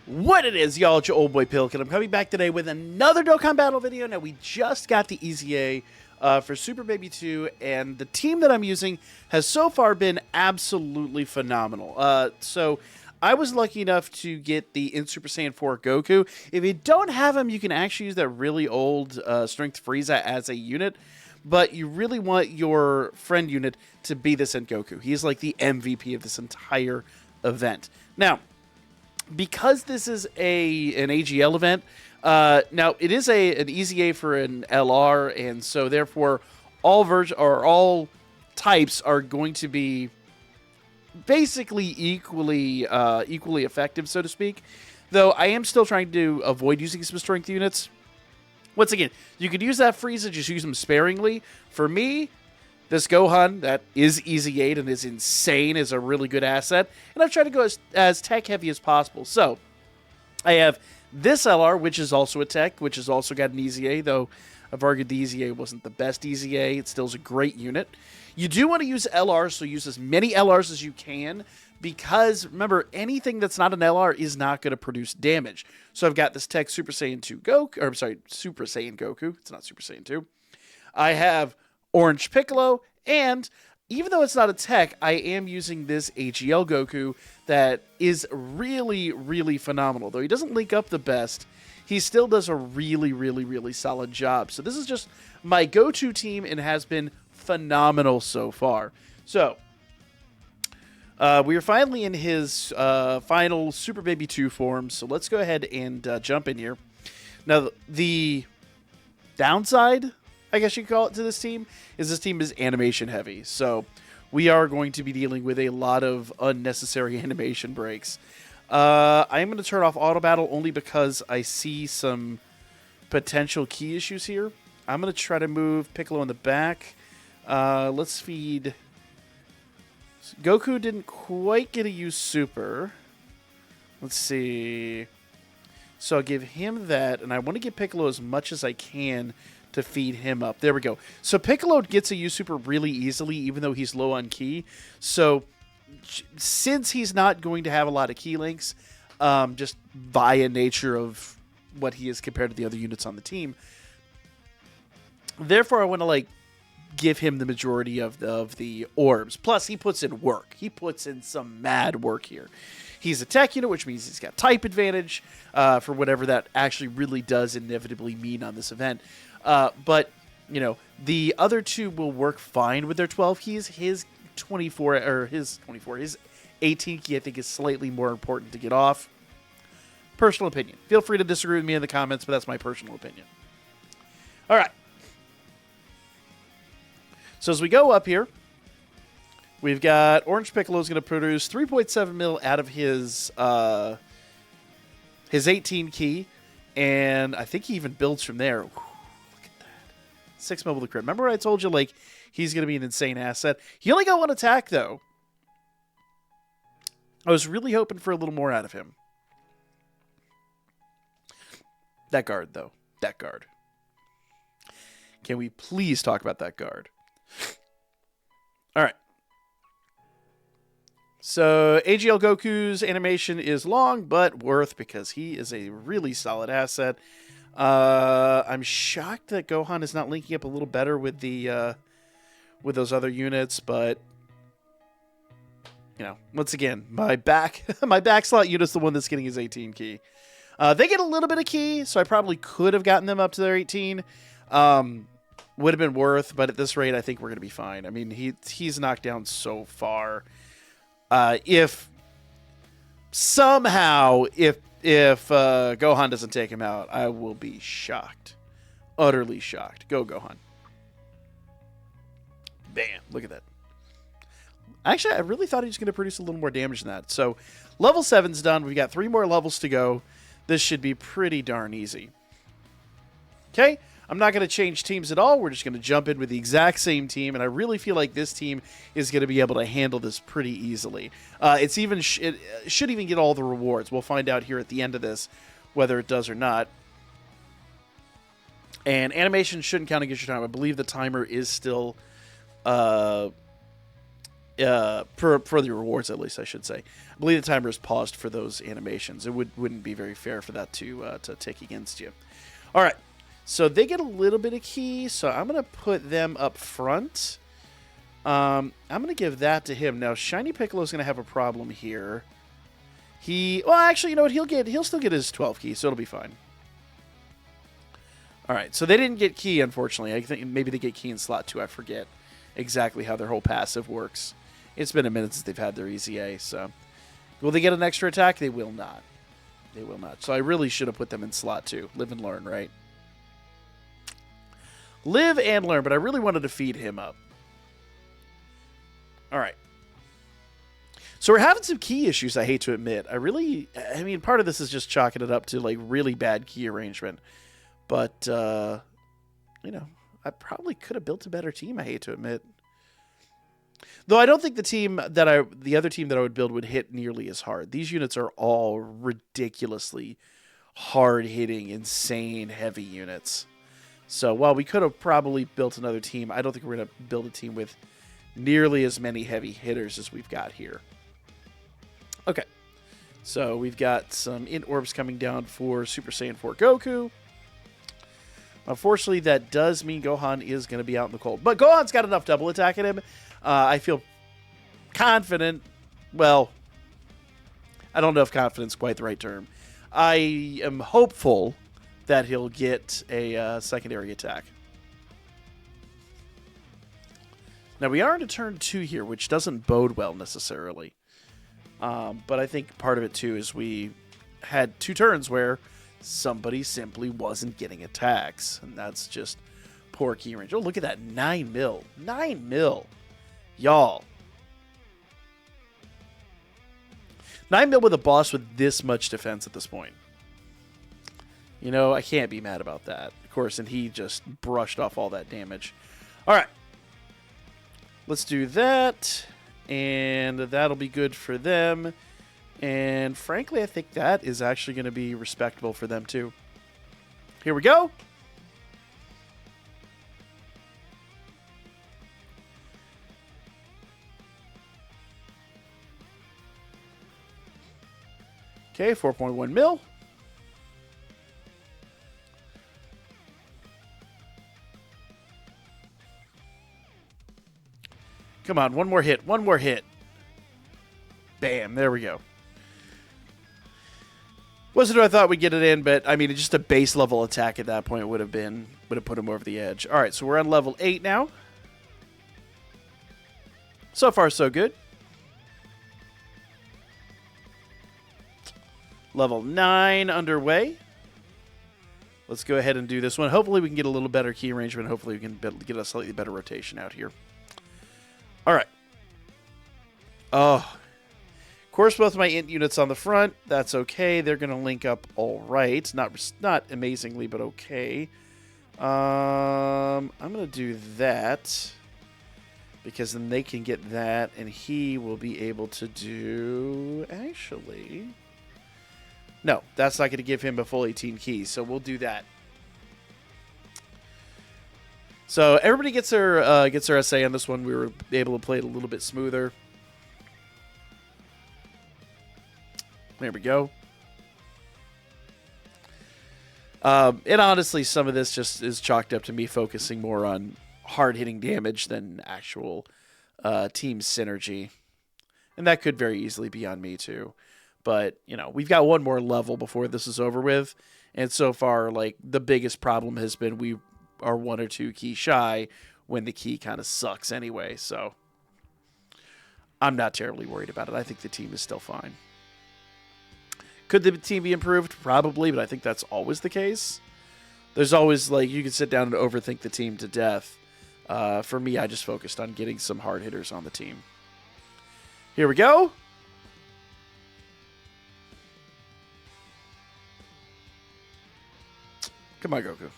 What it is, y'all, it's your old boy Pilk, and I'm coming back today with another Dokkan Battle video. Now, we just got the EZA for Super Baby 2, and the team that I'm using has so far been absolutely phenomenal. So, I was lucky enough to get the in Super Saiyan 4 Goku. If you don't have him, you can actually use that really old Strength Frieza as a unit, but you really want your friend unit to be this in Goku. He's like the MVP of this entire event. Now, because this is an AGL event, now it is an EZA for an LR, and so therefore all types are going to be basically equally effective, so to speak. Though I am still trying to avoid using some strength units. Once again, you could use that Frieza, just use them sparingly. For me, this Gohan that is EZ8 and is insane is a really good asset, and I've tried to go as tech heavy as possible. So I have this LR, which is also a tech, which has also got an EZA, though I've argued the EZA wasn't the best EZA. It still is a great unit. You do want to use LRs, so use as many LRs as you can, because remember, anything that's not an LR is not going to produce damage. So I've got this tech Super Saiyan 2 Goku, or I'm sorry, Super Saiyan Goku. It's not Super Saiyan 2. I have Orange Piccolo, and even though it's not a tech, I am using this AGL Goku that is really, really phenomenal. Though he doesn't link up the best, he still does a really, really, really solid job. So this is just my go-to team and has been phenomenal so far. So we are finally in his final Super Baby 2 form, so let's go ahead and jump in here. Now, the downside, I guess you could call it, to this team is animation heavy. So we are going to be dealing with a lot of unnecessary animation breaks. I am going to turn off auto battle only because I see some potential key issues here. I'm going to try to move Piccolo in the back. Let's feed. Goku didn't quite get a use super. Let's see. So I'll give him that, and I want to give Piccolo as much as I can to feed him up. There we go. So Piccolo gets a use super really easily, even though he's low on ki. So since he's not going to have a lot of key links, just via nature of what he is compared to the other units on the team, therefore I want to give him the majority of the orbs. Plus, he puts in work. He puts in some mad work here. He's a tech unit, which means he's got type advantage for whatever that actually really does inevitably mean on this event. But, you know, the other two will work fine with their 12 keys. His 18 key, I think, is slightly more important to get off. Personal opinion. Feel free to disagree with me in the comments, but that's my personal opinion. All right. So as we go up here, we've got Orange Piccolo is going to produce 3.7 mil out of his 18 key, and I think he even builds from there. Whew, look at that. 6 mil with the crit. Remember I told you, he's going to be an insane asset? He only got one attack, though. I was really hoping for a little more out of him. That guard, though. That guard. Can we please talk about that guard? All right. So AGL Goku's animation is long, but worth because he is a really solid asset. I'm shocked that Gohan is not linking up a little better with the with those other units, but you know, once again, my back slot unit's the one that's getting his 18 key. They get a little bit of key, so I probably could have gotten them up to their 18. Would have been worth, but at this rate, I think we're going to be fine. I mean, he's knocked down so far. If somehow, if Gohan doesn't take him out, I will be shocked. Utterly shocked. Go, Gohan. Bam. Look at that. Actually, I really thought he was going to produce a little more damage than that. So, level 7's done. We've got 3 more levels to go. This should be pretty darn easy. Okay. I'm not going to change teams at all. We're just going to jump in with the exact same team, and I really feel like this team is going to be able to handle this pretty easily. It should even get all the rewards. We'll find out here at the end of this whether it does or not. And animation shouldn't count against your time. I believe the timer is still for the rewards, at least I should say. I believe the timer is paused for those animations. It wouldn't be very fair for that to tick against you. All right, so they get a little bit of key, so I'm gonna put them up front. I'm gonna give that to him. Now, Shiny Piccolo's gonna have a problem here. Well, actually, you know what? He'll still get his 12 key, so it'll be fine. All right, so they didn't get key, unfortunately. I think maybe they get key in slot 2. I forget exactly how their whole passive works. It's been a minute since they've had their EZA, so... Will they get an extra attack? They will not. They will not. So I really should have put them in slot 2. Live and learn, right? Live and learn, but I really wanted to feed him up. All right. So we're having some key issues, I hate to admit. I mean, part of this is just chalking it up to, like, really bad key arrangement. But, you know, I probably could have built a better team, I hate to admit. Though I don't think the other team that I would build would hit nearly as hard. These units are all ridiculously hard-hitting, insane, heavy units. So while we could have probably built another team, I don't think we're going to build a team with nearly as many heavy hitters as we've got here. Okay. So we've got some Int Orbs coming down for Super Saiyan 4 Goku. Unfortunately, that does mean Gohan is going to be out in the cold. But Gohan's got enough double attack in him. I feel confident. Well, I don't know if confidence is quite the right term. I am hopeful that he'll get a secondary attack. Now, we are into turn 2 here, which doesn't bode well necessarily. But I think part of it, too, is we had 2 turns where somebody simply wasn't getting attacks. And that's just poor key range. Oh, look at that. 9 mil. 9 mil. Y'all. 9 mil with a boss with this much defense at this point. You know, I can't be mad about that. Of course, and he just brushed off all that damage. All right. Let's do that. And that'll be good for them. And frankly, I think that is actually going to be respectable for them too. Here we go. Okay, 4.1 mil. Come on, one more hit. One more hit. Bam, there we go. Wasn't who I thought we'd get it in, but I mean, just a base level attack at that point would have put him over the edge. All right, so we're on level 8 now. So far, so good. Level 9 underway. Let's go ahead and do this one. Hopefully, we can get a little better key arrangement. Hopefully, we can get a slightly better rotation out here. All right. Oh. Of course, both of my int units on the front. That's okay. They're going to link up all right. Not amazingly, but okay. I'm going to do that. Because then they can get that, and he will be able to do... Actually... No, that's not going to give him a full 18 keys, so we'll do that. So everybody gets their SA on this one. We were able to play it a little bit smoother. There we go. And honestly, some of this just is chalked up to me focusing more on hard-hitting damage than actual team synergy. And that could very easily be on me, too. But, you know, we've got one more level before this is over with. And so far, like, the biggest problem has been we are 1 or 2 key shy when the key kind of sucks anyway. So I'm not terribly worried about it. I think the team is still fine. Could the team be improved? Probably, but I think that's always the case. There's always, like, you can sit down and overthink the team to death. For me, I just focused on getting some hard hitters on the team. Here we go. Come on, Goku.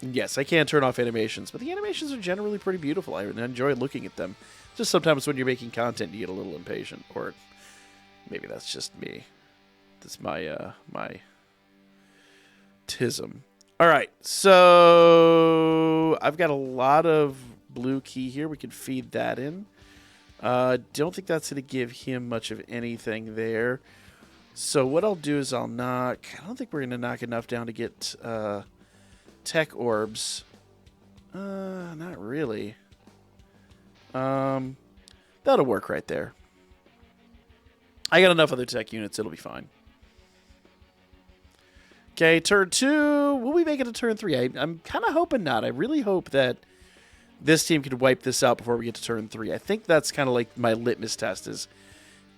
Yes, I can turn off animations, but the animations are generally pretty beautiful. I enjoy looking at them. Just sometimes when you're making content, you get a little impatient. Or maybe that's just me. That's my my tism. All right, so I've got a lot of blue key here. We can feed that in. Don't think that's going to give him much of anything there. So what I'll do is I'll knock... I don't think we're going to knock enough down to get tech orbs. Not really. That'll work right there. I got enough other tech units. It'll be fine. Okay, turn 2. Will we make it to turn 3? I'm kind of hoping not. I really hope that this team can wipe this out before we get to turn 3. I think that's kind of like my litmus test is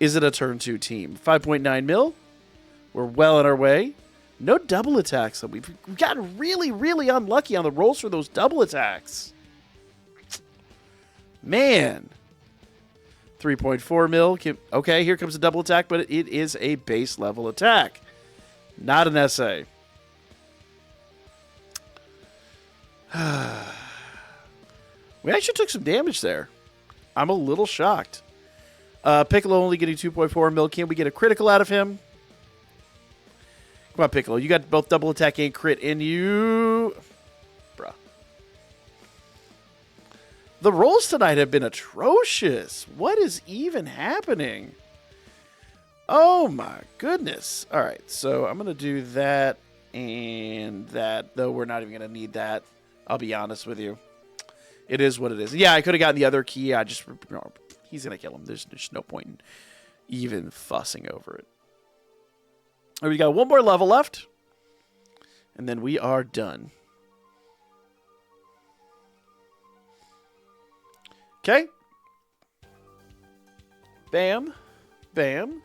it a turn 2 team? 5.9 mil. We're well on our way. No double attacks. So we've gotten really, really unlucky on the rolls for those double attacks. Man. 3.4 mil. Okay, here comes a double attack, but it is a base level attack. Not an SA. We actually took some damage there. I'm a little shocked. Piccolo only getting 2.4 mil. Can we get a critical out of him? Come on, Piccolo. You got both double attack and crit in you. Bruh. The rolls tonight have been atrocious. What is even happening? Oh, my goodness. All right, so I'm going to do that and that, though we're not even going to need that. I'll be honest with you. It is what it is. Yeah, I could have gotten the other key. He's going to kill him. There's no point in even fussing over it. All right, we got one more level left, and then we are done. Okay. Bam. Bam.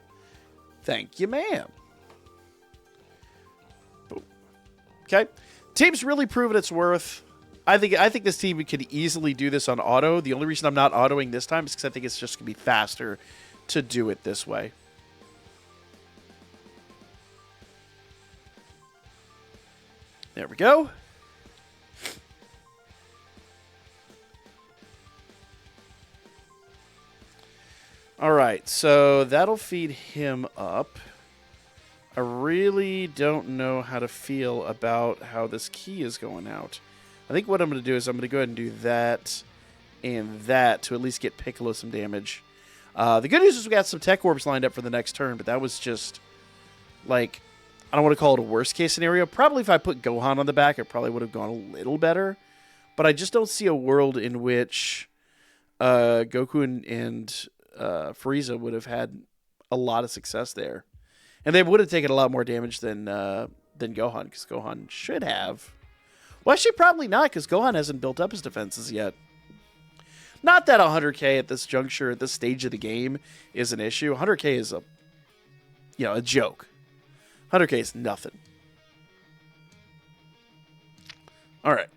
Thank you, ma'am. Boom. Okay. Team's really proven its worth. I think this team could easily do this on auto. The only reason I'm not autoing this time is because I think it's just going to be faster to do it this way. There we go. All right, so that'll feed him up. I really don't know how to feel about how this key is going out. I think what I'm going to do is I'm going to go ahead and do that and that to at least get Piccolo some damage. The good news is we got some tech orbs lined up for the next turn, but that was just, like, I don't want to call it a worst-case scenario. Probably if I put Gohan on the back, it probably would have gone a little better. But I just don't see a world in which Goku and Frieza would have had a lot of success there. And they would have taken a lot more damage than Gohan, because Gohan should have. Well, actually, probably not, because Gohan hasn't built up his defenses yet. Not that 100k at this juncture, at this stage of the game, is an issue. 100k is a joke. 100k is nothing. All right.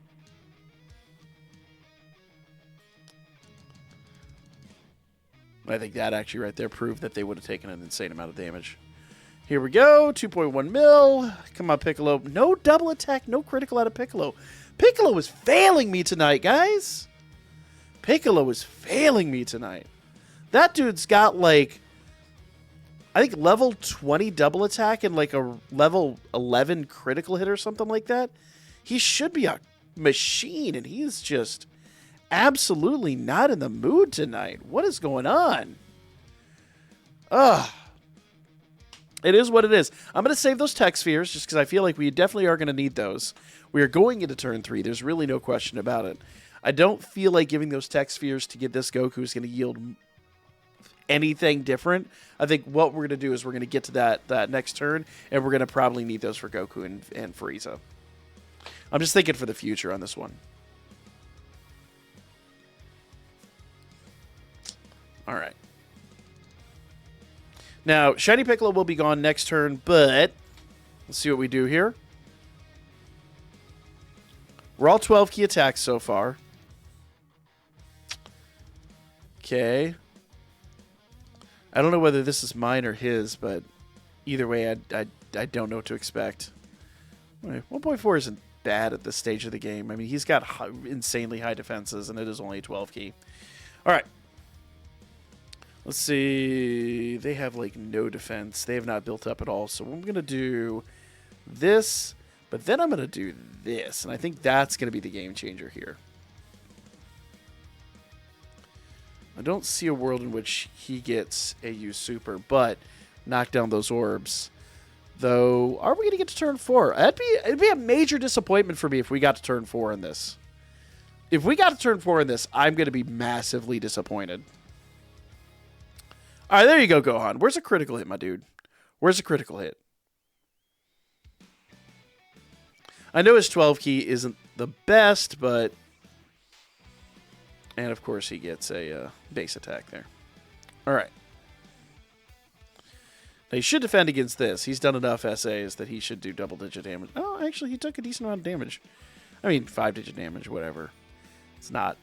I think that actually right there proved that they would have taken an insane amount of damage. Here we go. 2.1 mil. Come on, Piccolo. No double attack. No critical out of Piccolo. Piccolo is failing me tonight, guys. Piccolo is failing me tonight. That dude's got, like, I think level 20 double attack and, like, a level 11 critical hit or something like that. He should be a machine, and he's just absolutely not in the mood tonight. What is going on? Ugh. It is what it is. I'm going to save those tech spheres just because I feel like we definitely are going to need those. We are going into turn 3. There's really no question about it. I don't feel like giving those tech spheres to get this Goku is going to yield anything different. I think what we're going to do is we're going to get to that next turn, and we're going to probably need those for Goku and Frieza. I'm just thinking for the future on this one. All right. Now, Shiny Piccolo will be gone next turn, but let's see what we do here. We're all 12 key attacks so far. Okay. I don't know whether this is mine or his, but either way, I don't know what to expect. 1.4 isn't bad at this stage of the game. I mean, he's got insanely high defenses, and it is only a 12 key. All right. Let's see. They have, like, no defense. They have not built up at all. So I'm going to do this, but then I'm going to do this. And I think that's going to be the game changer here. I don't see a world in which he gets a use super, but knock down those orbs. Though, are we going to get to turn 4? It'd be a major disappointment for me if we got to turn 4 in this. If we got to turn 4 in this, I'm going to be massively disappointed. All right, there you go, Gohan. Where's a critical hit, my dude? Where's a critical hit? I know his 12 key isn't the best, but... And, of course, he gets a base attack there. All right. Now, he should defend against this. He's done enough SAs that he should do double-digit damage. Oh, actually, he took a decent amount of damage. I mean, 5-digit damage, whatever. It's not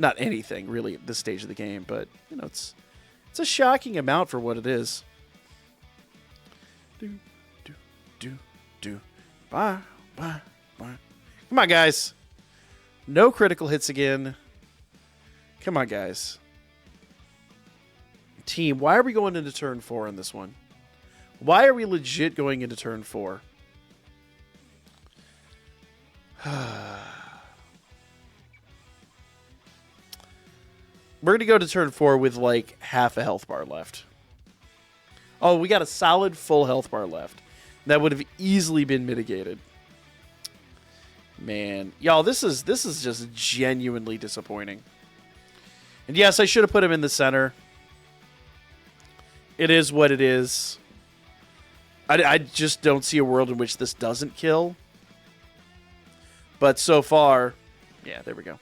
anything, really, at this stage of the game. But, you know, it's a shocking amount for what it is. Do, do, do, do. Bye, bye, bye. Come on, guys. No critical hits again. Come on, guys. Team, why are we going into turn 4 in this one? Why are we legit going into turn 4? We're going to go to turn 4 with like half a health bar left. Oh, we got a solid full health bar left. That would have easily been mitigated. Man, y'all, this is just genuinely disappointing. And yes, I should have put him in the center. It is what it is. I just don't see a world in which this doesn't kill. But so far, yeah, there we go.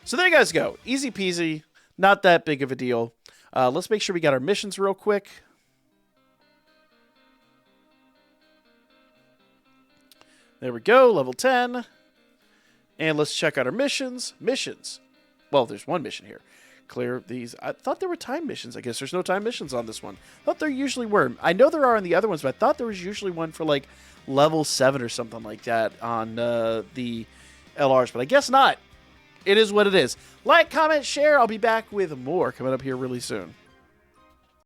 So there you guys go. Easy peasy. Not that big of a deal. Let's make sure we got our missions real quick. There we go. Level 10. And let's check out our missions. Missions. Well, there's one mission here. Clear these. I thought there were time missions. I guess there's no time missions on this one. I thought there usually were. I know there are on the other ones, but I thought there was usually one for like level 7 or something like that on the LRs, but I guess not. It is what it is. Like, comment, share. I'll be back with more coming up here really soon.